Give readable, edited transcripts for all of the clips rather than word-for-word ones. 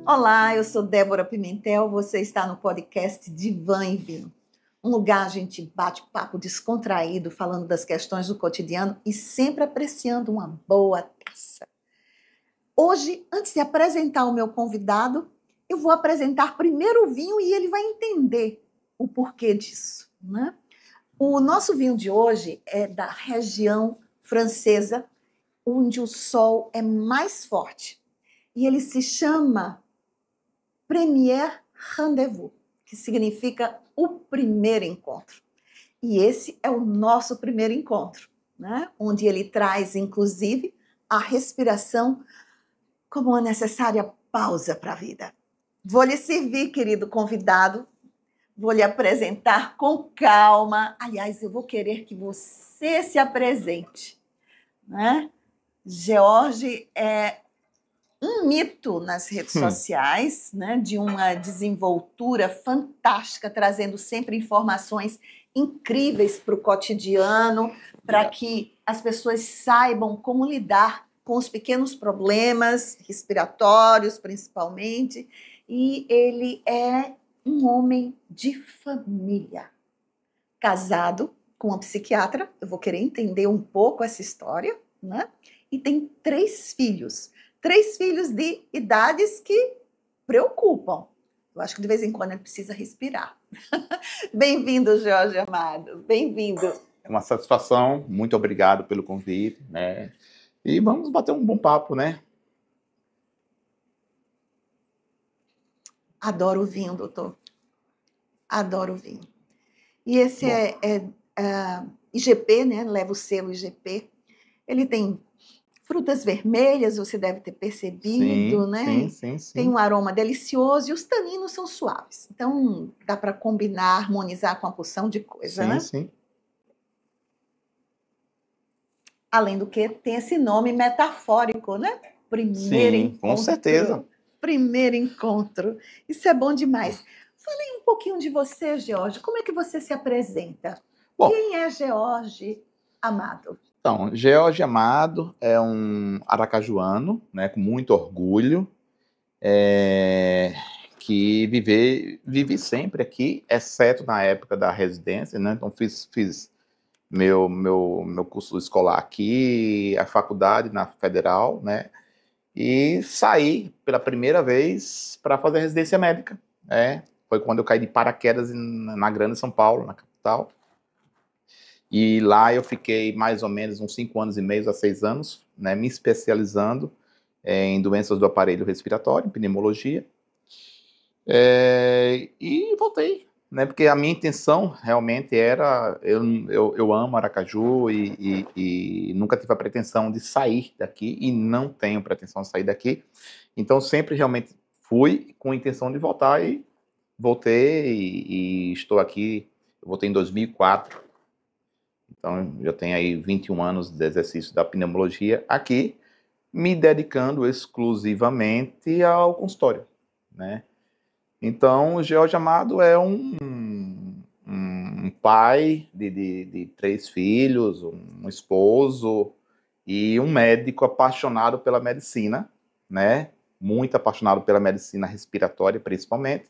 Olá, eu sou Débora Pimentel, você está no podcast Divã e Vinho. Um lugar a gente bate papo descontraído, falando das questões do cotidiano e sempre apreciando uma boa taça. Hoje, antes de apresentar o meu convidado, eu vou apresentar primeiro o vinho e ele vai entender o porquê disso, né? O nosso vinho de hoje é da região francesa, onde o sol é mais forte. E ele se chama Premier Rendez-vous, que significa o primeiro encontro. E esse é o nosso primeiro encontro, né? Onde ele traz, inclusive, a respiração como uma necessária pausa para a vida. Vou lhe servir, querido convidado, vou lhe apresentar com calma. Aliás, eu vou querer que você se apresente, né? George é um mito nas redes sociais, né, de uma desenvoltura fantástica, trazendo sempre informações incríveis para o cotidiano, para que as pessoas saibam como lidar com os pequenos problemas respiratórios, principalmente. E ele é um homem de família, casado com uma psiquiatra. Eu vou querer entender um pouco essa história, né? E tem 3 filhos. 3 filhos de idades que preocupam. Eu acho que de vez em quando ele precisa respirar. Bem-vindo, Jorge Amado. Bem-vindo. É uma satisfação. Muito obrigado pelo convite, né? E vamos bater um bom papo, né? Adoro o vinho, doutor. Adoro o vinho. E esse é IGP, né? Leva o selo IGP. Ele tem frutas vermelhas, você deve ter percebido, sim, né? Sim. Tem um aroma delicioso e os taninos são suaves. Então, dá para combinar, harmonizar com uma porção de coisa, né? Sim. Além do que, tem esse nome metafórico, né? Primeiro encontro. Com certeza. Primeiro encontro. Isso é bom demais. Falei um pouquinho de você, George. Como é que você se apresenta? Bom, quem é George Amado? Então, George Amado é um aracajuano, né, com muito orgulho, que vivi sempre aqui, exceto na época da residência, né? Então fiz meu curso escolar aqui, a faculdade na Federal, né? E saí pela primeira vez para fazer residência médica, né? Foi quando eu caí de paraquedas na Grande São Paulo, na capital. E lá eu fiquei mais ou menos uns 5 anos e meio a 6 anos, né, me especializando em doenças do aparelho respiratório, em pneumologia. E voltei, né, porque a minha intenção realmente era, eu amo Aracaju e nunca tive a pretensão de sair daqui, e não tenho pretensão de sair daqui. Então sempre realmente fui com a intenção de voltar, e voltei e estou aqui. Eu voltei em 2004. Então, já tenho aí 21 anos de exercício da pneumologia aqui, me dedicando exclusivamente ao consultório, né? Então, o George Amado é um pai de 3 filhos, um esposo e um médico apaixonado pela medicina, né? Muito apaixonado pela medicina respiratória, principalmente.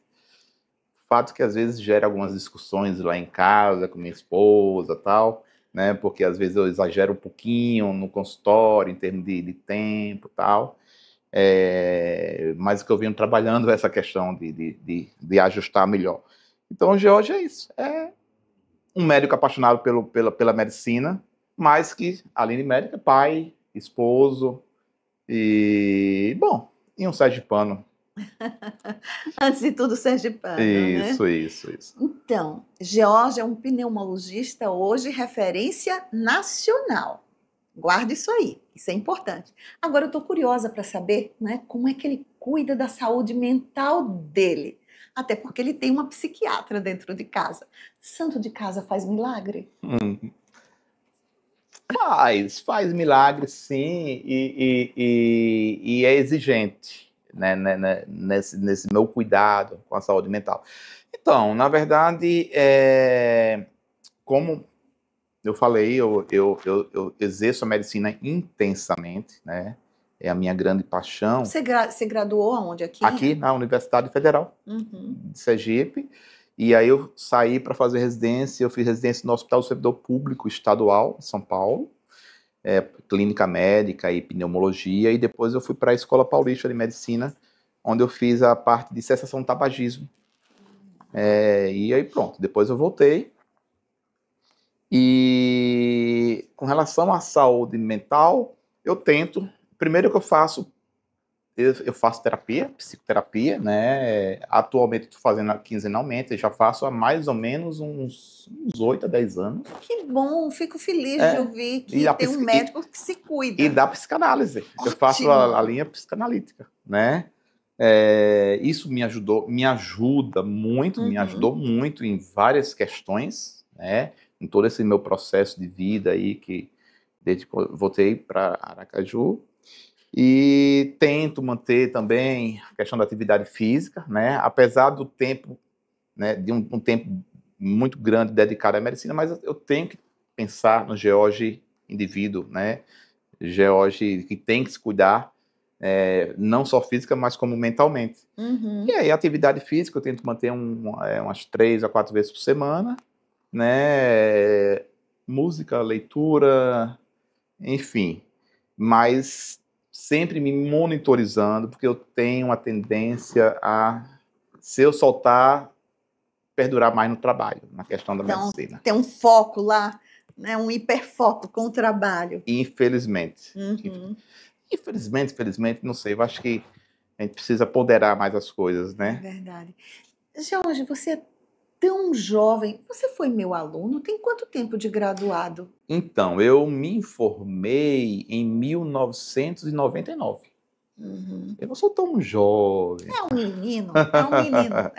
Fato que às vezes gera algumas discussões lá em casa com minha esposa e tal, né? Porque às vezes eu exagero um pouquinho no consultório, em termos de tempo e tal. Mas o que eu venho trabalhando é essa questão de ajustar melhor. Então, o George é isso. É um médico apaixonado pela medicina, mas que, além de médico, é pai, esposo e, bom, e um sergipano. Antes de tudo, sergipano, né? Isso. Então, George é um pneumologista hoje referência nacional. Guarda isso aí, isso é importante. Agora, eu estou curiosa para saber, né, como é que ele cuida da saúde mental dele. Até porque ele tem uma psiquiatra dentro de casa. Santo de casa faz milagre? Faz milagre, sim, e é exigente, né, nesse meu cuidado com a saúde mental. Então, na verdade, como eu falei, eu exerço a medicina intensamente, né? É a minha grande paixão. Você graduou aonde? Aqui na Universidade Federal de Sergipe. E aí eu saí para fazer residência. Eu fiz residência no Hospital do Servidor Público Estadual de São Paulo, clínica médica e pneumologia. E depois eu fui para a Escola Paulista de Medicina, onde eu fiz a parte de cessação do tabagismo. E aí pronto, depois eu voltei. E com relação à saúde mental, eu tento. Primeiro que eu faço terapia, psicoterapia, né? Atualmente estou fazendo quinzenalmente, eu já faço há mais ou menos uns 8 a 10 anos. Que bom, fico feliz de ouvir que tem um médico que se cuida. E da psicanálise. Ótimo. Eu faço a linha psicanalítica, né? Isso me ajuda muito, me ajudou muito em várias questões, né? Em todo esse meu processo de vida aí, desde que eu voltei para Aracaju. E tento manter também a questão da atividade física, né? Apesar do tempo, né, de um tempo muito grande dedicado à medicina, mas eu tenho que pensar no George indivíduo, né? George que tem que se cuidar, não só física, mas como mentalmente. E aí, a atividade física eu tento manter umas 3 a 4 vezes por semana, né? Música, leitura, enfim. Mas sempre me monitorizando, porque eu tenho uma tendência a, se eu soltar, perdurar mais no trabalho, na questão da medicina. Tem um foco lá, né? Um hiperfoco com o trabalho. Infelizmente. Infelizmente, não sei, eu acho que a gente precisa ponderar mais as coisas, né? É verdade. Jorge, você é tão jovem, você foi meu aluno, tem quanto tempo de graduado? Então, eu me formei em 1999. Eu não sou tão jovem. É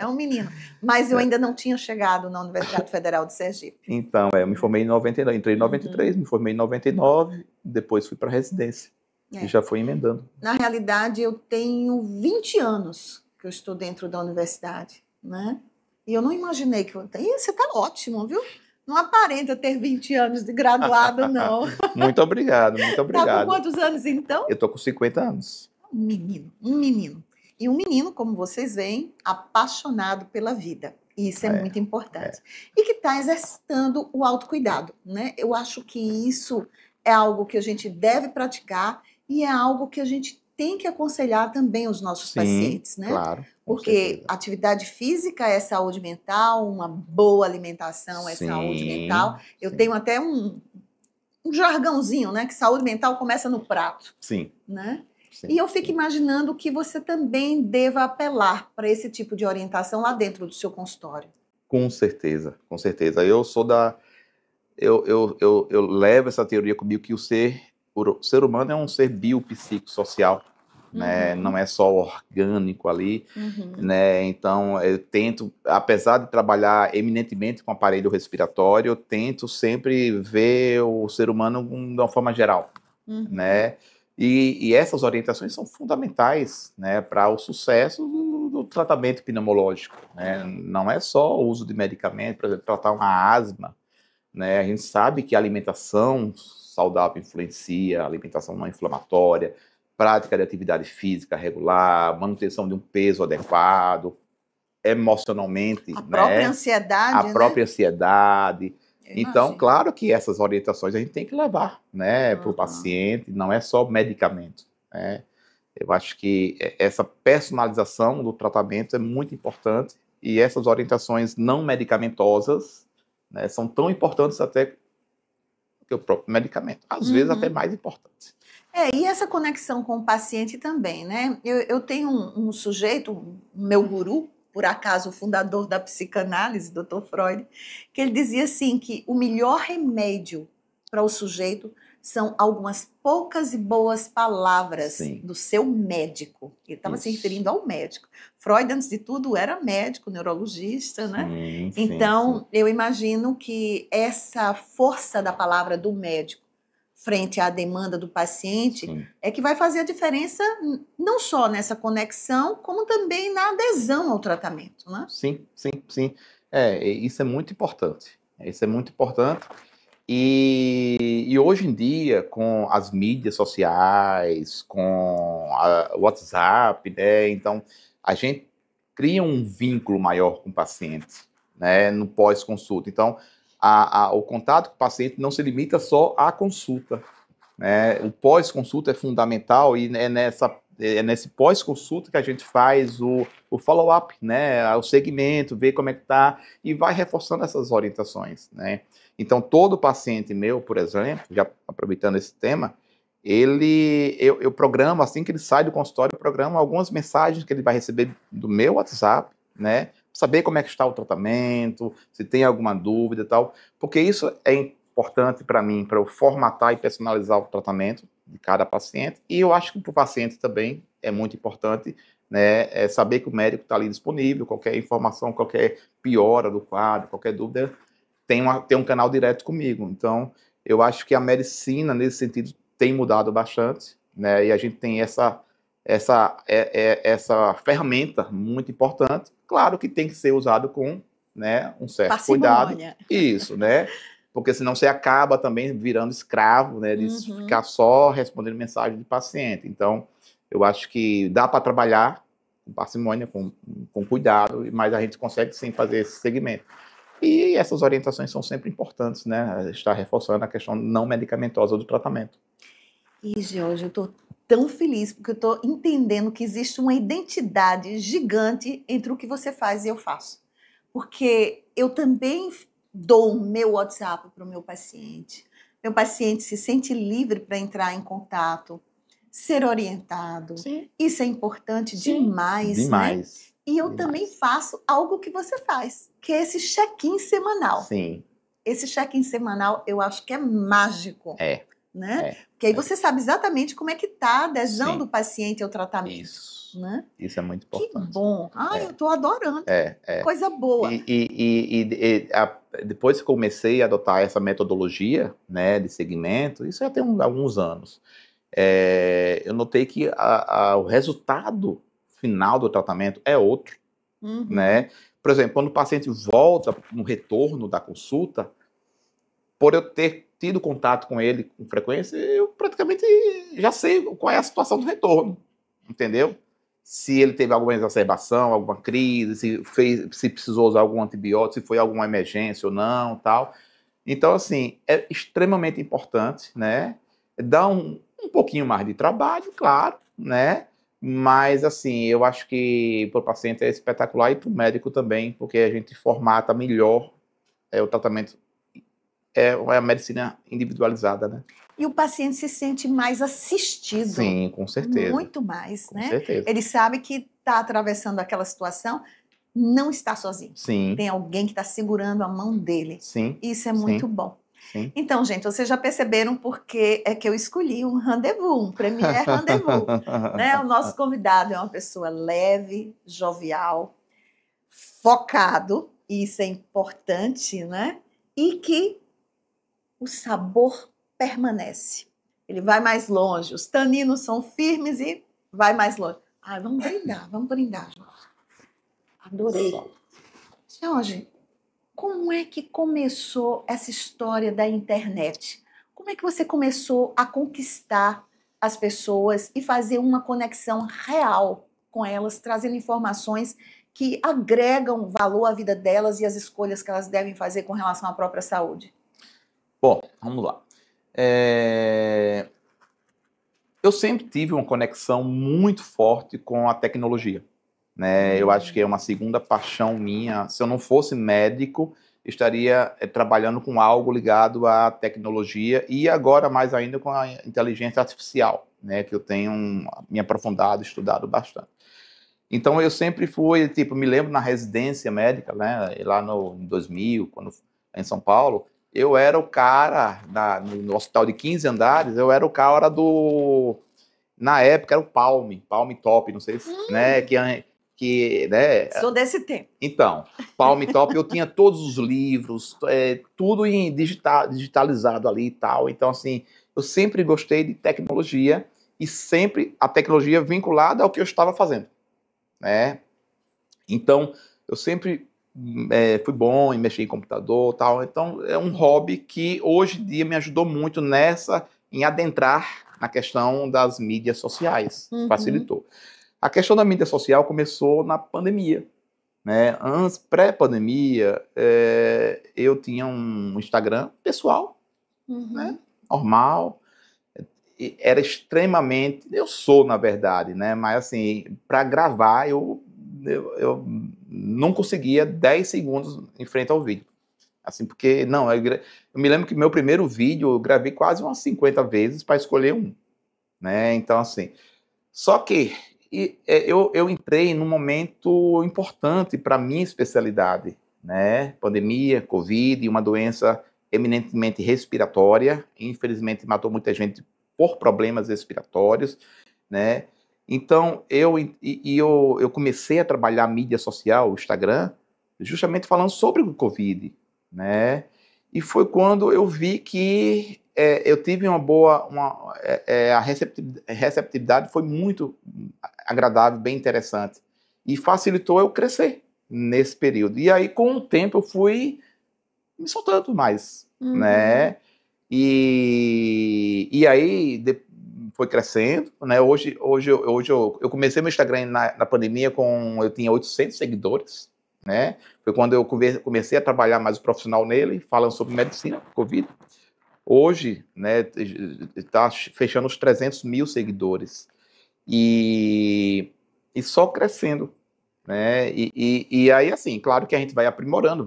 um menino. Mas eu ainda não tinha chegado na Universidade Federal de Sergipe. Então, eu me formei em 99, entrei em 93, me formei em 99, depois fui para residência. E já fui emendando. Na realidade, eu tenho 20 anos que eu estou dentro da universidade, né? E eu não imaginei que você está ótimo, viu? Não aparenta ter 20 anos de graduado, não. Muito obrigado, muito obrigado. Tá com quantos anos, então? Eu tô com 50 anos. Um menino. E um menino, como vocês veem, apaixonado pela vida. E isso é muito importante. E que está exercitando o autocuidado, né? Eu acho que isso é algo que a gente deve praticar e é algo que a gente tem que aconselhar também os nossos pacientes, né? Claro. Porque atividade física é saúde mental, uma boa alimentação é saúde mental. Eu tenho até um jargãozinho, né? Que saúde mental começa no prato. Sim. Né? E eu fico imaginando que você também deva apelar para esse tipo de orientação lá dentro do seu consultório. Com certeza, com certeza. Eu sou eu levo essa teoria comigo que o ser humano é um ser biopsicossocial, né? Não é só orgânico ali, né? Então eu tento, apesar de trabalhar eminentemente com aparelho respiratório, eu tento sempre ver o ser humano de uma forma geral, né? E essas orientações são fundamentais, né, para o sucesso do tratamento pneumológico, né? Não é só o uso de medicamento, por exemplo, tratar uma asma, né? A gente sabe que a alimentação saudável influencia, a alimentação não inflamatória, prática de atividade física regular, manutenção de um peso adequado, emocionalmente, a própria ansiedade, a própria ansiedade. Então, claro que essas orientações a gente tem que levar, né, para o paciente, não é só medicamento, né? Eu acho que essa personalização do tratamento é muito importante e essas orientações não medicamentosas, né, são tão importantes até que o próprio medicamento, às vezes até mais importante. E essa conexão com o paciente também, né? Eu tenho um sujeito, meu guru, por acaso o fundador da psicanálise, Dr. Freud, que ele dizia assim que o melhor remédio para o sujeito são algumas poucas e boas palavras do seu médico. Ele estava se referindo ao médico. Freud, antes de tudo, era médico, neurologista, né? Então, eu imagino que essa força da palavra do médico frente à demanda do paciente é que vai fazer a diferença não só nessa conexão, como também na adesão ao tratamento, né? Sim. Isso é muito importante. Isso é muito importante. E hoje em dia, com as mídias sociais, com o WhatsApp, né, então a gente cria um vínculo maior com o paciente, né, no pós-consulta. Então, o contato com o paciente não se limita só à consulta, né? O pós-consulta é fundamental e é nesse pós-consulta que a gente faz o follow-up, né? O segmento, ver como é que está e vai reforçando essas orientações, né? Então, todo paciente meu, por exemplo, já aproveitando esse tema, eu programo, assim que ele sai do consultório, eu programo algumas mensagens que ele vai receber do meu WhatsApp, né? Saber como é que está o tratamento, se tem alguma dúvida e tal, porque isso é importante para mim, para eu formatar e personalizar o tratamento de cada paciente, e eu acho que para o paciente também é muito importante, né, saber que o médico está ali disponível, qualquer informação, qualquer piora do quadro, qualquer dúvida, tem um canal direto comigo. Então, eu acho que a medicina, nesse sentido, tem mudado bastante, né, e a gente tem essa ferramenta muito importante, claro que tem que ser usado com, né, um certo cuidado, isso, né, porque senão você acaba também virando escravo, né, de ficar só respondendo mensagem de paciente. Então, eu acho que dá para trabalhar com parcimônia, com cuidado, mas a gente consegue sim fazer esse segmento. E essas orientações são sempre importantes, né, está reforçando a questão não medicamentosa do tratamento. E, Jorge, eu estou tão feliz porque eu estou entendendo que existe uma identidade gigante entre o que você faz e eu faço. Porque eu também dou o meu WhatsApp para o meu paciente. Meu paciente se sente livre para entrar em contato, ser orientado. Sim. Isso é importante Sim. Demais, demais, né? E eu também faço algo que você faz, que é esse check-in semanal. Sim. Esse check-in semanal eu acho que é mágico. Né? Porque aí você sabe exatamente como é que está a adesão do paciente ao tratamento. Isso. Né? Isso é muito importante. Que bom. Eu estou adorando. Coisa boa. Depois que comecei a adotar essa metodologia, né, de segmento, isso já tem alguns anos, eu notei que o resultado final do tratamento é outro. Né? Por exemplo, quando o paciente volta no retorno da consulta, por eu ter tido contato com ele com frequência, eu praticamente já sei qual é a situação do retorno, entendeu? Se ele teve alguma exacerbação, alguma crise, se precisou usar algum antibiótico, se foi alguma emergência ou não, tal. Então, assim, é extremamente importante, né? Dá um pouquinho mais de trabalho, claro, né? Mas, assim, eu acho que para o paciente é espetacular e para o médico também, porque a gente formata melhor o tratamento. É a medicina individualizada, né? E o paciente se sente mais assistido. Sim, com certeza. Muito mais, com né? certeza. Ele sabe que está atravessando aquela situação, não está sozinho. Sim. Tem alguém que está segurando a mão dele. Sim. Isso é muito bom. Sim. Então, gente, vocês já perceberam porque é que eu escolhi um rendezvous, um Premier Rendezvous. Né? O nosso convidado é uma pessoa leve, jovial, focado, e isso é importante, né? E que o sabor permanece. Ele vai mais longe, os taninos são firmes e vai mais longe. Vamos brindar, Jorge. Adorei. Jorge, como é que começou essa história da internet? Como é que você começou a conquistar as pessoas e fazer uma conexão real com elas, trazendo informações que agregam valor à vida delas e às escolhas que elas devem fazer com relação à própria saúde? Bom, vamos lá. Eu sempre tive uma conexão muito forte com a tecnologia, né? Eu acho que é uma segunda paixão minha. Se eu não fosse médico, estaria trabalhando com algo ligado à tecnologia e agora mais ainda com a inteligência artificial, né? Que eu tenho me aprofundado, estudado bastante. Então eu sempre fui, me lembro na residência médica, né? Lá em 2000, em São Paulo, eu era o cara, no hospital de 15 andares, eu era o cara na época era o Palme Top, não sei se, né, né? Sou desse tempo. Então, Palme Top, eu tinha todos os livros, tudo digitalizado ali e tal. Então, assim, eu sempre gostei de tecnologia e sempre a tecnologia vinculada ao que eu estava fazendo, né? Então, eu sempre fui bom em mexer em computador, tal. Então é um hobby que hoje em dia me ajudou muito em adentrar na questão das mídias sociais, facilitou. A questão da mídia social começou na pandemia, né? Antes, pré-pandemia, eu tinha um Instagram pessoal, né? Normal. Era extremamente, eu sou na verdade, né? Mas assim, para gravar eu não conseguia 10 segundos em frente ao vídeo. Assim, porque, não, eu me lembro que meu primeiro vídeo eu gravei quase umas 50 vezes para escolher um, né? Então, assim, só que eu entrei num momento importante para a minha especialidade, né? Pandemia, Covid, uma doença eminentemente respiratória, infelizmente matou muita gente por problemas respiratórios, né? Então, eu comecei a trabalhar a mídia social, o Instagram, justamente falando sobre o Covid, né? E foi quando eu vi que eu tive uma boa... a receptividade foi muito agradável, bem interessante. E facilitou eu crescer nesse período. E aí, com o tempo, eu fui me soltando mais, né? E aí foi crescendo, né? Hoje eu comecei meu Instagram na pandemia eu tinha 800 seguidores, né? Foi quando eu comecei a trabalhar mais profissional nele, falando sobre medicina, Covid. Hoje, né, está fechando os 300 mil seguidores e só crescendo, né? E aí, assim, claro que a gente vai aprimorando,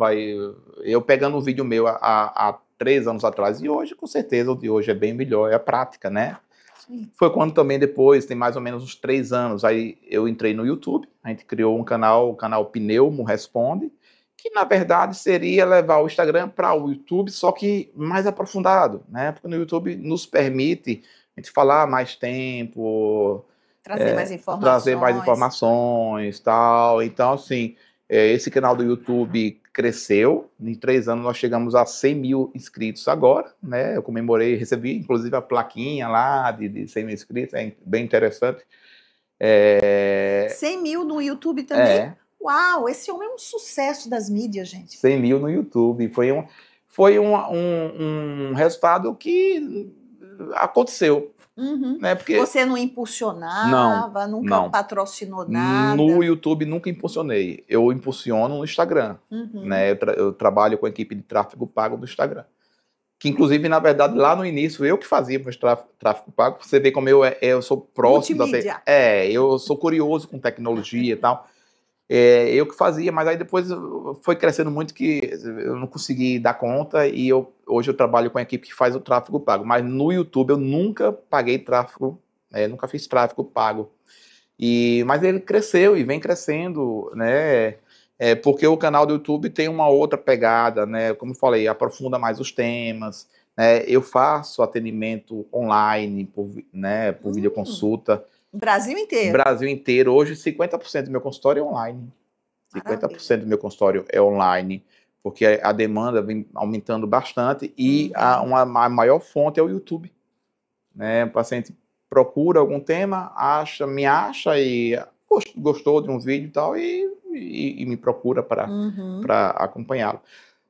eu pegando um vídeo meu há 3 anos atrás e hoje, com certeza, o de hoje é bem melhor, é a prática, né? Sim. Foi quando também depois, tem mais ou menos uns 3 anos, aí eu entrei no YouTube, a gente criou um canal, o canal Pneumo Responde, que na verdade seria levar o Instagram para o YouTube, só que mais aprofundado, né? Porque no YouTube nos permite a gente falar mais tempo, trazer mais informações, tal. Então, assim, esse canal do YouTube cresceu. Em 3 anos nós chegamos a 100 mil inscritos agora, né? Eu comemorei, recebi inclusive a plaquinha lá de 100 mil inscritos, é bem interessante. 100 mil no YouTube também? Uau, esse homem é um sucesso das mídias, gente. 100 mil no YouTube. Foi um resultado que aconteceu. Né? Porque você não impulsionava, nunca patrocinou nada? No YouTube nunca impulsionei. Eu impulsiono no Instagram. Né? Eu trabalho com a equipe de tráfego pago do Instagram. Que, inclusive, na verdade, lá no início, eu que fazia meus tráfego pago. Você vê como eu sou próximo multimídia. Eu sou curioso com tecnologia e tal. Eu que fazia, mas aí depois foi crescendo muito que eu não consegui dar conta e hoje eu trabalho com a equipe que faz o tráfego pago. Mas no YouTube eu nunca paguei tráfego, nunca fiz tráfego pago. Mas ele cresceu e vem crescendo, né? Porque o canal do YouTube tem uma outra pegada, né? Como eu falei, aprofunda mais os temas. Né? Eu faço atendimento online, por videoconsulta. Brasil inteiro? Brasil inteiro. Hoje, 50% do meu consultório é online. Maravilha. 50% do meu consultório é online, porque a demanda vem aumentando bastante e a maior fonte é o YouTube. Né? O paciente procura algum tema, me acha e gostou de um vídeo e tal, e me procura para acompanhá-lo.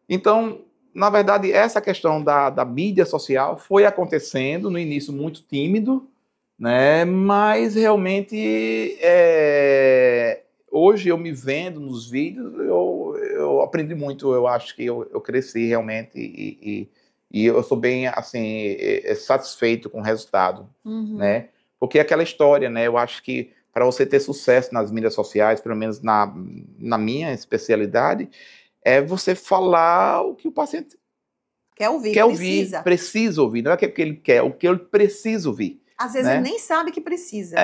Então, na verdade, essa questão da mídia social foi acontecendo no início muito tímido, né? Mas realmente hoje eu me vendo nos vídeos, eu aprendi muito, eu acho que eu cresci realmente e eu sou bem assim satisfeito com o resultado, né? Porque é aquela história, né? Eu acho que para você ter sucesso nas mídias sociais, pelo menos na minha especialidade, é você falar o que o paciente quer ouvir, precisa ouvir, não é o que ele quer, o que ele precisa ouvir. Às vezes ele nem sabe que precisa.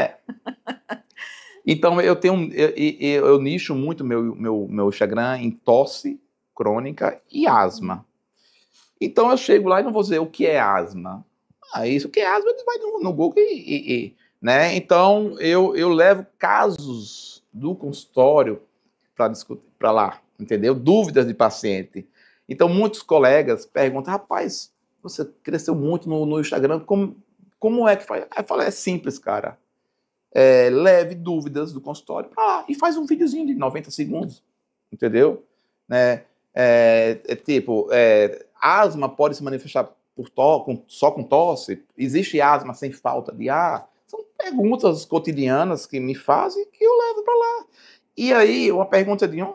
Então eu nicho muito meu Instagram em tosse crônica e asma. Então eu chego lá e não vou dizer o que é asma. Isso que é asma, ele vai no Google né? Então eu levo casos do consultório para discutir para lá, entendeu? Dúvidas de paciente. Então muitos colegas perguntam, rapaz, você cresceu muito no Instagram, como é que faz? Aí eu falo, é simples, cara. Leve dúvidas do consultório para lá e faz um videozinho de 90 segundos, entendeu? né? Asma pode se manifestar só com tosse? Existe asma sem falta de ar? São perguntas cotidianas que me fazem que eu levo para lá. E aí, uma pergunta de um,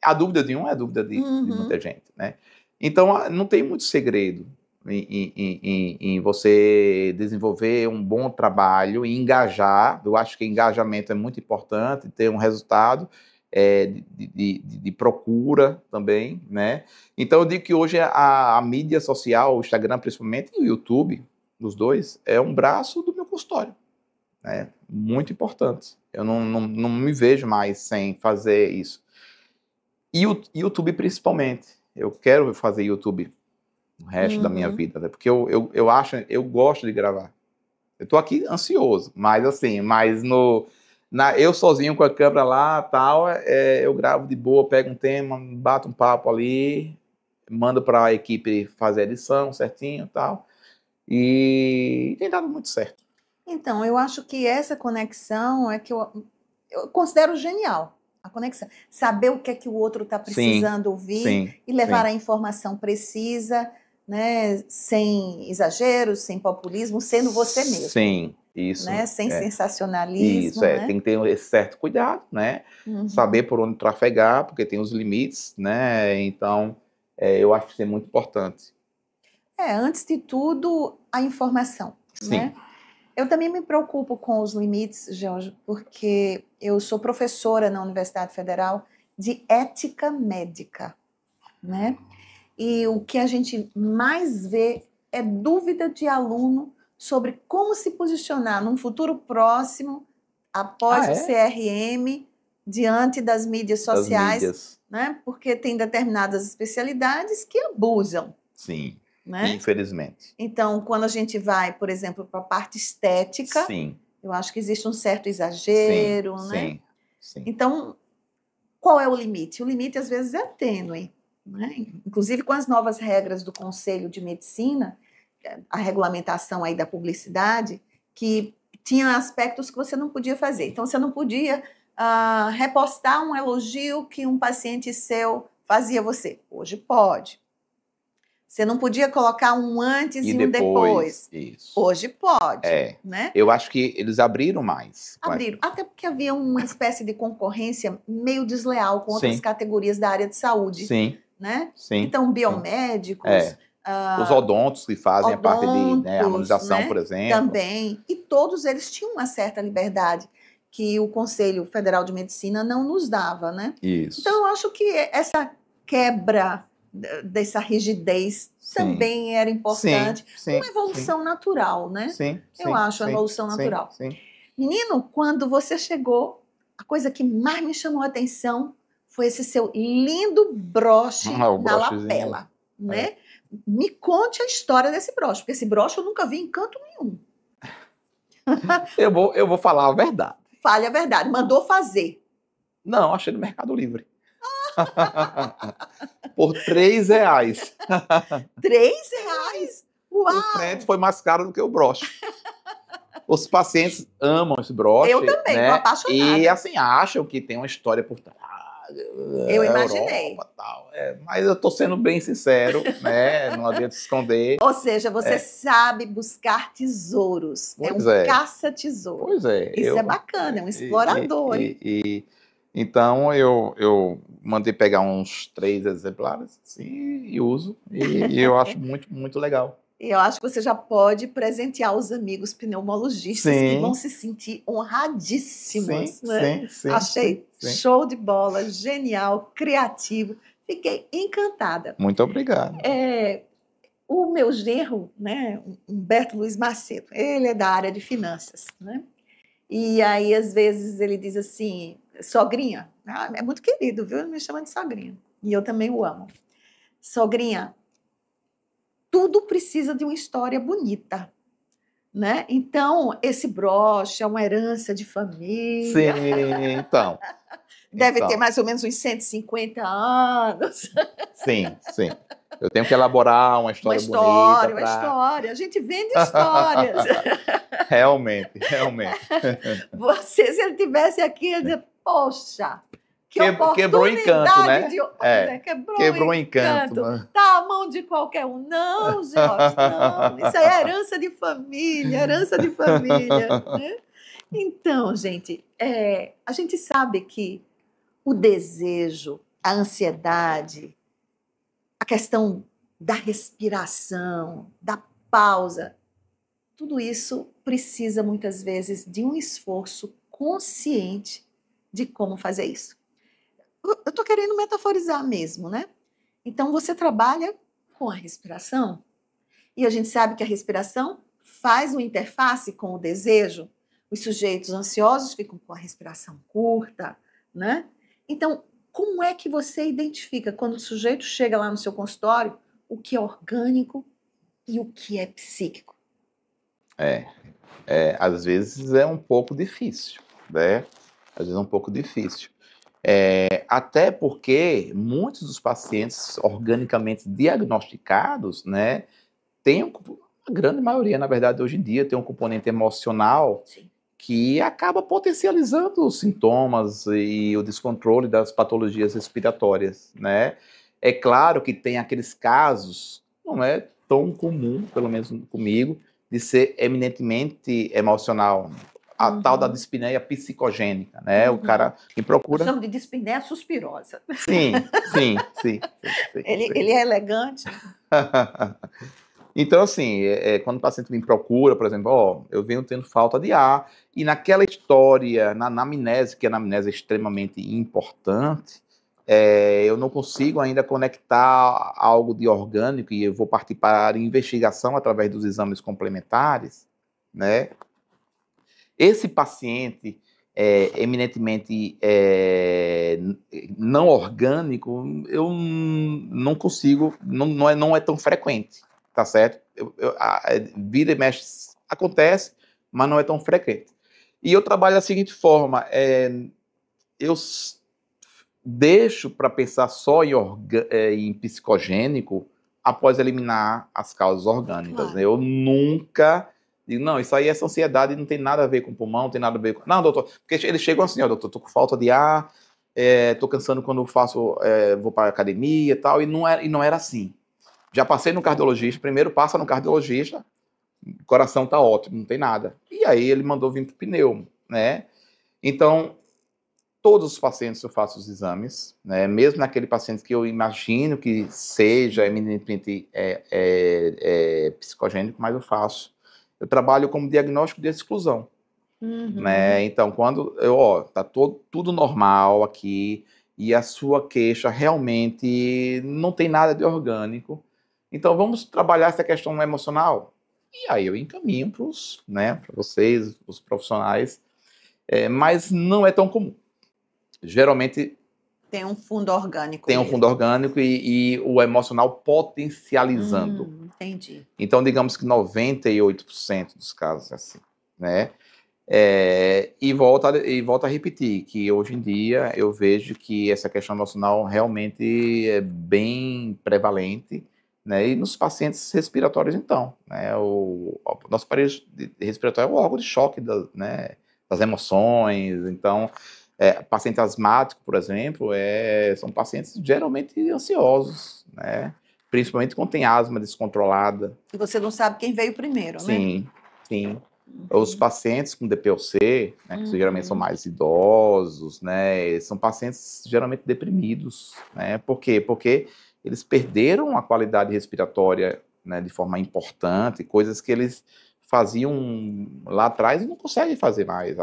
a dúvida de um é a dúvida de muita gente, né? Então, não tem muito segredo em você desenvolver um bom trabalho e engajar. Eu acho que engajamento é muito importante, ter um resultado de procura também, né? Então, eu digo que hoje a mídia social, o Instagram principalmente, e o YouTube, os dois, é um braço do meu consultório. Né? Muito importante. Eu não me vejo mais sem fazer isso. E o YouTube principalmente. Eu quero fazer YouTube o resto da minha vida, né? Porque eu gosto de gravar. Eu tô aqui ansioso, mas assim, eu sozinho com a câmera lá, tal, eu gravo de boa, pego um tema, bato um papo ali, mando para a equipe fazer a edição certinho, tal, e tem dado muito certo. Então, eu acho que essa conexão é que eu considero genial. A conexão. Saber o que é que o outro está precisando ouvir e levar a informação precisa, né, sem exageros, sem populismo, sendo você mesmo. Sim, isso. Né, sem sensacionalismo. Isso, né? Tem que ter esse certo cuidado, né? Saber por onde trafegar, porque tem os limites, né? Então, eu acho que isso é muito importante. Antes de tudo, a informação. Sim. Né? Eu também me preocupo com os limites, Jorge, porque eu sou professora na Universidade Federal de ética médica, né? E o que a gente mais vê é dúvida de aluno sobre como se posicionar num futuro próximo, após o CRM, diante das mídias sociais, né? Porque tem determinadas especialidades que abusam. Sim. Né? Infelizmente. Então, quando a gente vai, por exemplo, para a parte estética, eu acho que existe um certo exagero, né? Sim. Então, qual é o limite? O limite, às vezes, é tênue. Né? Inclusive, com as novas regras do Conselho de Medicina, a regulamentação aí da publicidade, que tinha aspectos que você não podia fazer. Então, você não podia repostar um elogio que um paciente seu fazia a você. Hoje pode. Você não podia colocar um antes e um depois. Isso. Hoje pode, né? Eu acho que eles abriram mais. Abriram, até porque havia uma espécie de concorrência meio desleal com outras categorias da área de saúde. Sim. Né? Sim. Então, biomédicos... os odontos que fazem a parte de harmonização, né? Por exemplo. Também. E todos eles tinham uma certa liberdade que o Conselho Federal de Medicina não nos dava, né? Isso. Então, eu acho que essa quebra dessa rigidez também era importante. Uma evolução natural, né? Eu acho a evolução natural. Menino, quando você chegou, a coisa que mais me chamou a atenção foi esse seu lindo broche na lapela, né? Me conte a história desse broche, porque esse broche eu nunca vi em canto nenhum. Eu vou falar a verdade. Fale a verdade. Mandou fazer? Não, achei no Mercado Livre. Por R$3. R$3? Uau! O frete foi mais caro do que o broche. Os pacientes amam esse broche. Eu também, né? Tô apaixonada. E assim, acham que tem uma história por trás. Eu imaginei. Europa, tal. Mas eu tô sendo bem sincero, né? Não adianta se esconder. Ou seja, você sabe buscar tesouros. Pois é um caça-tesouro. Pois é. Isso é bacana, é um explorador. Então eu mandei pegar uns 3 exemplares assim, e uso. E eu acho muito, muito legal. E eu acho que você já pode presentear os amigos pneumologistas que vão se sentir honradíssimos. Né? Achei show de bola, genial, criativo. Fiquei encantada. Muito obrigado. O meu genro, né, Humberto Luiz Macedo, ele é da área de finanças. Né? E aí, às vezes, ele diz assim, sogrinha, é muito querido, viu? Ele me chama de sogrinha. E eu também o amo. Sogrinha, tudo precisa de uma história bonita, né? Então, esse broche é uma herança de família. Sim, então. Deve ter mais ou menos uns 150 anos. Sim. Eu tenho que elaborar uma história bonita. Uma história. A gente vende histórias. Realmente. Você, se ele tivesse aqui, ia dizer, poxa, Que quebrou o encanto, né? Quebrou o encanto. Tá à mão de qualquer um. Não, Jorge, não. Isso aí é herança de família, herança de família. Né? Então, gente, a gente sabe que o desejo, a ansiedade, a questão da respiração, da pausa, tudo isso precisa muitas vezes de um esforço consciente de como fazer isso. Eu estou querendo metaforizar mesmo, né? Então você trabalha com a respiração e a gente sabe que a respiração faz uma interface com o desejo. Os sujeitos ansiosos ficam com a respiração curta, né? Então, como é que você identifica quando o sujeito chega lá no seu consultório o que é orgânico e o que é psíquico? Às vezes é um pouco difícil, né? Às vezes é um pouco difícil. Até porque muitos dos pacientes organicamente diagnosticados, né, a grande maioria, na verdade, hoje em dia, tem um componente emocional. Sim. Que acaba potencializando os sintomas e o descontrole das patologias respiratórias, né? É claro que tem aqueles casos, não é tão comum, pelo menos comigo, de ser eminentemente emocional. A tal da dispneia psicogênica, né? O cara que procura... Eu chamo de dispneia suspirosa. Sim. Ele é elegante. Então, assim, quando o paciente me procura, por exemplo, eu venho tendo falta de ar, e naquela história, na anamnese, que a anamnese é extremamente importante, eu não consigo ainda conectar algo de orgânico, e eu vou partir para a investigação através dos exames complementares, né? Esse paciente eminentemente não orgânico, eu não consigo, não é tão frequente, tá certo? Vira e mexe acontece, mas não é tão frequente. E eu trabalho da seguinte forma, eu deixo para pensar só em psicogênico após eliminar as causas orgânicas. Claro. Eu nunca digo, não, isso aí, essa ansiedade não tem nada a ver com o pulmão, não tem nada a ver com... Não, doutor, porque eles chegam assim, doutor, tô com falta de ar, tô cansando quando eu vou para academia e tal, e não era assim. Já passei no cardiologista, primeiro passa no cardiologista, o coração tá ótimo, não tem nada. E aí ele mandou vir pro pneumo, né? Então, todos os pacientes eu faço os exames, né? Mesmo naquele paciente que eu imagino que seja eminentemente psicogênico, mas eu faço. Eu trabalho como diagnóstico de exclusão, né? Então, quando tá tudo normal aqui e a sua queixa realmente não tem nada de orgânico, então vamos trabalhar essa questão emocional. E aí eu encaminho para vocês, os profissionais, mas não é tão comum. Geralmente tem um fundo orgânico. Tem um fundo orgânico e o emocional potencializando. Entendi. Então, digamos que 98% dos casos é assim, né? E volta a repetir que hoje em dia eu vejo que essa questão emocional realmente é bem prevalente, né? E nos pacientes respiratórios, então, né? O nosso aparelho respiratório é um órgão de choque das emoções. Então, paciente asmático, por exemplo, são pacientes geralmente ansiosos, né? Principalmente quando tem asma descontrolada. E você não sabe quem veio primeiro, né? Sim. Os pacientes com DPOC, né, que geralmente são mais idosos, né, são pacientes geralmente deprimidos, né? Por quê? Porque eles perderam a qualidade respiratória, né, de forma importante, coisas que eles faziam lá atrás e não conseguem fazer mais,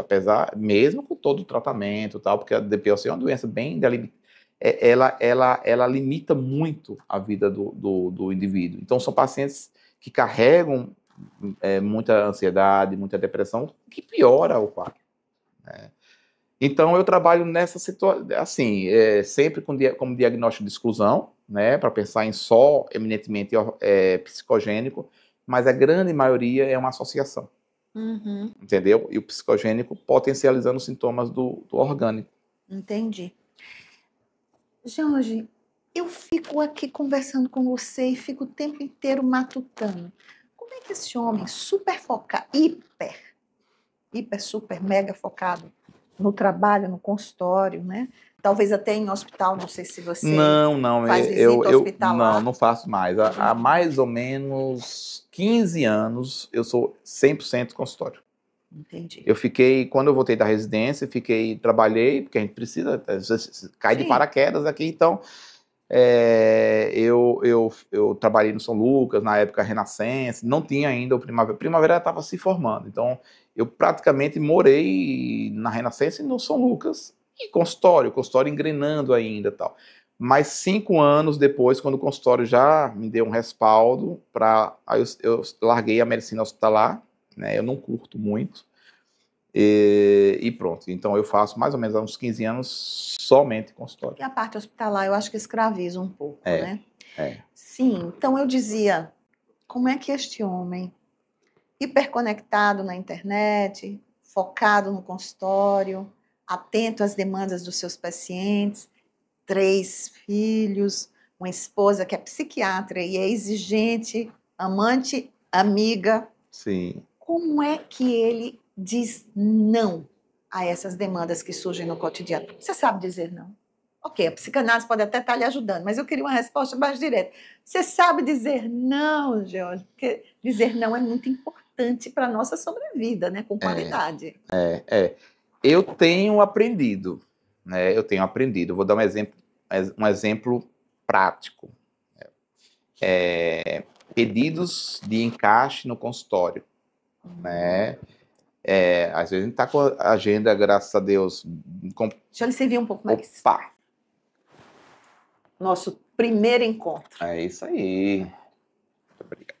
mesmo com todo o tratamento e tal, porque a DPOC é uma doença bem delimitada. Ela limita muito a vida do indivíduo. Então, são pacientes que carregam muita ansiedade, muita depressão, que piora o quadro, né? Então, eu trabalho nessa situação, assim, sempre como diagnóstico de exclusão, né, para pensar em só eminentemente psicogênico, mas a grande maioria é uma associação, entendeu? E o psicogênico potencializando os sintomas do orgânico. Entendi. Jorge, eu fico aqui conversando com você e fico o tempo inteiro matutando. Como é que esse homem super focado, hiper, super, mega focado no trabalho, no consultório, né? Talvez até em hospital, não sei se você Não, faz visita hospitalar. não faço mais. Há mais ou menos 15 anos eu sou 100% consultório. Entendi. Quando eu voltei da residência, trabalhei, porque a gente precisa, às vezes cai de Sim. paraquedas aqui, então eu trabalhei no São Lucas, na época Renascença, não tinha ainda o Primavera. Primavera estava se formando, então eu praticamente morei na Renascença e no São Lucas, e consultório engrenando ainda e tal. Mas 5 anos depois, quando o consultório já me deu um respaldo, aí eu larguei a medicina hospitalar, né? Eu não curto muito. E pronto. Então eu faço mais ou menos há uns 15 anos somente consultório. E a parte hospitalar, eu acho que escraviza um pouco, né? É. Sim, então eu dizia, como é que este homem, hiperconectado na internet, focado no consultório, atento às demandas dos seus pacientes, 3 filhos, uma esposa que é psiquiatra e é exigente, amante, amiga. Sim. Como é que ele diz não a essas demandas que surgem no cotidiano? Você sabe dizer não? Ok, a psicanálise pode até estar lhe ajudando, mas eu queria uma resposta mais direta. Você sabe dizer não, Jorge? Porque dizer não é muito importante para a nossa sobrevida, né? Com qualidade. Eu tenho aprendido, né? Vou dar um exemplo prático. Pedidos de encaixe no consultório, né? Às vezes a gente está com a agenda, graças a Deus. Deixa eu lhe servir um pouco mais. Opa! Nosso primeiro encontro. É isso aí. Muito obrigado.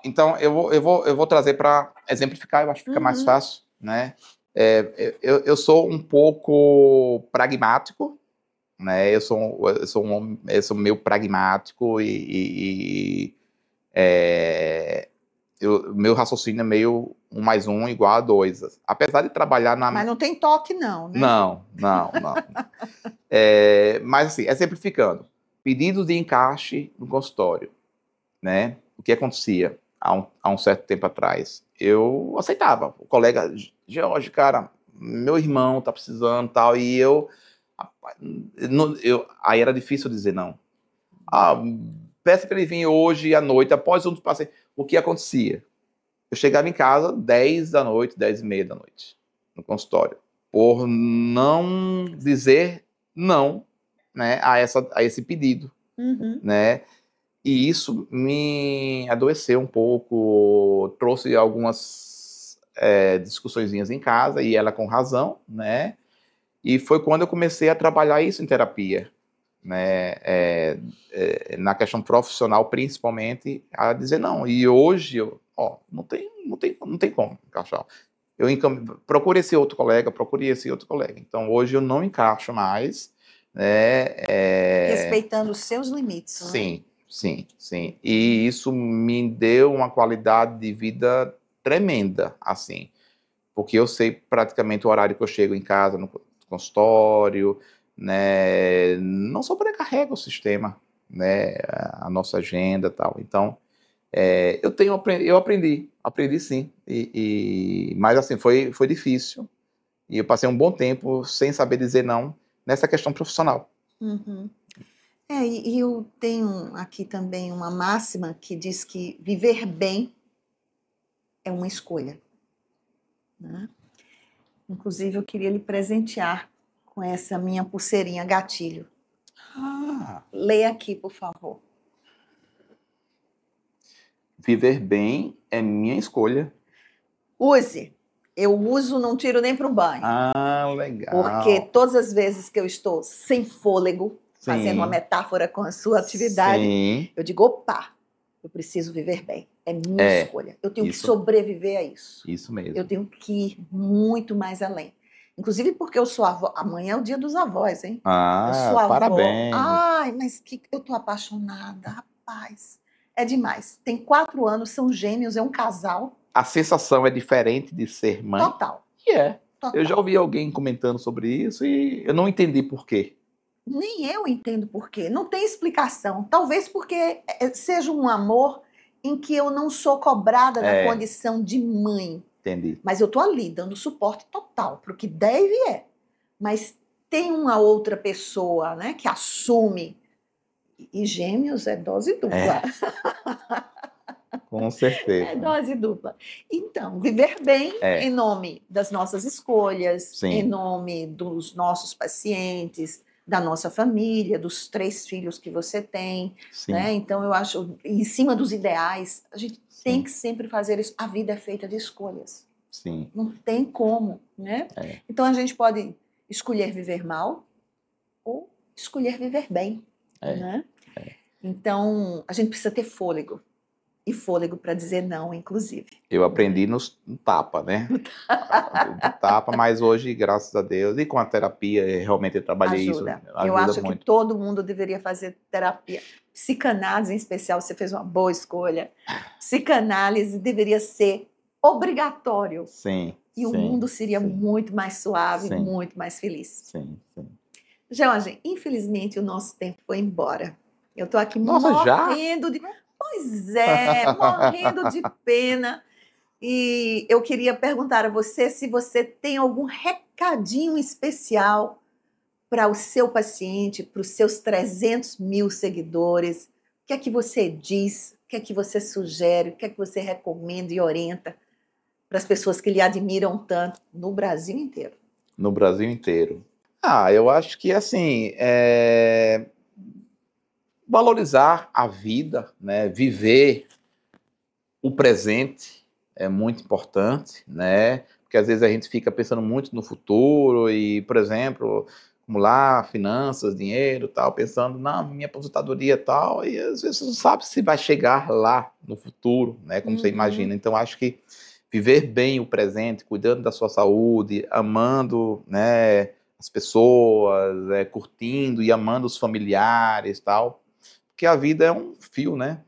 Então, eu vou trazer para exemplificar, eu acho que fica mais fácil, né? Eu sou um pouco pragmático, né? Eu sou meio pragmático meu raciocínio é meio 1 mais 1 igual a 2. Apesar de trabalhar na... Mas não tem toque, não, né? Não. Mas assim, exemplificando, pedidos de encaixe no consultório, né? O que acontecia há um certo tempo atrás? Eu aceitava. O colega, George, cara, meu irmão tá precisando tal, e aí era difícil dizer não. Peça para ele vir hoje à noite, após um dos pacientes. O que acontecia? Eu chegava em casa 10 da noite, 10 e meia da noite, no consultório, por não dizer não, né, a esse pedido, né? E isso me adoeceu um pouco, trouxe algumas discussõezinhas em casa, e ela com razão, né? E foi quando eu comecei a trabalhar isso em terapia, né? Na questão profissional, principalmente, a dizer não. E hoje, não tem como encaixar. Procure esse outro colega. Então, hoje eu não encaixo mais, né? Respeitando os seus limites, sim, né? Sim. E isso me deu uma qualidade de vida tremenda, assim, porque eu sei praticamente o horário que eu chego em casa, no consultório, né? Não sobrecarrega o sistema, né? A nossa agenda e tal. Então, eu aprendi sim. Mas assim, foi difícil. E eu passei um bom tempo sem saber dizer não nessa questão profissional. E eu tenho aqui também uma máxima que diz que viver bem é uma escolha, né? Inclusive, eu queria lhe presentear com essa minha pulseirinha gatilho. Leia aqui, por favor. Viver bem é minha escolha. Use. Eu uso, não tiro nem para o banho. Legal. Porque todas as vezes que eu estou sem fôlego, fazendo uma metáfora com a sua atividade, eu digo, opa, eu preciso viver bem. É minha escolha. Eu tenho que sobreviver a isso. Isso mesmo. Eu tenho que ir muito mais além. Inclusive porque eu sou avó. Amanhã é o dia dos avós, hein? Eu sou avó. Parabéns. Ai, mas eu tô apaixonada, rapaz. É demais. Tem 4 anos, são gêmeos, é um casal. A sensação é diferente de ser mãe? Total. Eu já ouvi alguém comentando sobre isso e eu não entendi por quê. Nem eu entendo por quê. Não tem explicação. Talvez porque seja um amor em que eu não sou cobrada da condição de mãe. Entendi. Mas eu tô ali, dando suporte total para o que deve e é. Mas tem uma outra pessoa, né, que assume. E gêmeos é dose dupla. Com certeza. É dose dupla. Então, viver bem em É, nome das nossas escolhas, em sim, nome dos nossos pacientes, da nossa família, dos 3 filhos que você tem, né? sim, Então, eu acho, em cima dos ideais, a gente tem sim, que sempre fazer isso. A vida é feita de escolhas. sim. Não tem como, né? É, Então, a gente pode escolher viver mal ou escolher viver bem, é, né? é. Então, a gente precisa ter fôlego. E fôlego para dizer não, inclusive. Eu aprendi no tapa, né? Do tapa, mas hoje, graças a Deus, e com a terapia, realmente eu trabalhei isso, Ajuda. Eu ajuda acho que muito. todo mundo deveria fazer terapia. Psicanálise, em especial, você fez uma boa escolha. Psicanálise deveria ser obrigatório. Sim, E o sim, mundo seria sim, muito mais suave, sim, muito mais feliz. sim, sim. Jorge, infelizmente o nosso tempo foi embora. Eu estou aqui Nossa, já? morrendo de. Pois é, morrendo de pena. E eu queria perguntar a você se você tem algum recadinho especial para o seu paciente, para os seus 300 mil seguidores. O que é que você diz? O que é que você sugere? O que é que você recomenda e orienta para as pessoas que lhe admiram tanto no Brasil inteiro? No Brasil inteiro. Ah, eu acho que, assim, valorizar a vida, né? Viver o presente é muito importante, né? Porque às vezes a gente fica pensando muito no futuro e, por exemplo, acumular finanças, dinheiro, tal, pensando na minha aposentadoria e tal, e às vezes você não sabe se vai chegar lá no futuro, né? Como você Uhum. imagina. Então, acho que viver bem o presente, cuidando da sua saúde, amando, né, as pessoas, curtindo e amando os familiares, tal, porque a vida é um fio, né?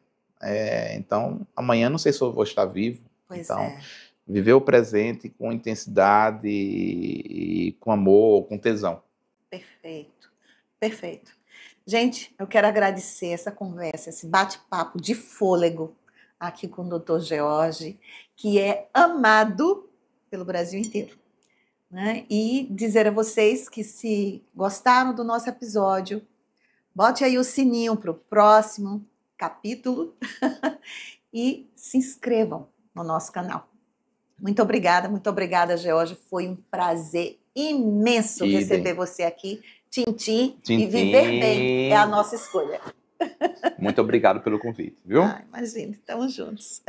Então, amanhã não sei se eu vou estar vivo. Pois Então, é, viver o presente com intensidade e com amor, com tesão. perfeito, perfeito. Gente, eu quero agradecer essa conversa, esse bate-papo de fôlego aqui com o Dr. George, que é amado pelo Brasil inteiro, né? E dizer a vocês que se gostaram do nosso episódio, bote aí o sininho para o próximo capítulo e se inscrevam no nosso canal. Muito obrigada, George. Foi um prazer imenso Idem. receber você aqui. Tintim e viver bem é a Tintim. nossa escolha. Muito obrigado pelo convite, viu? Ah, imagina, estamos juntos.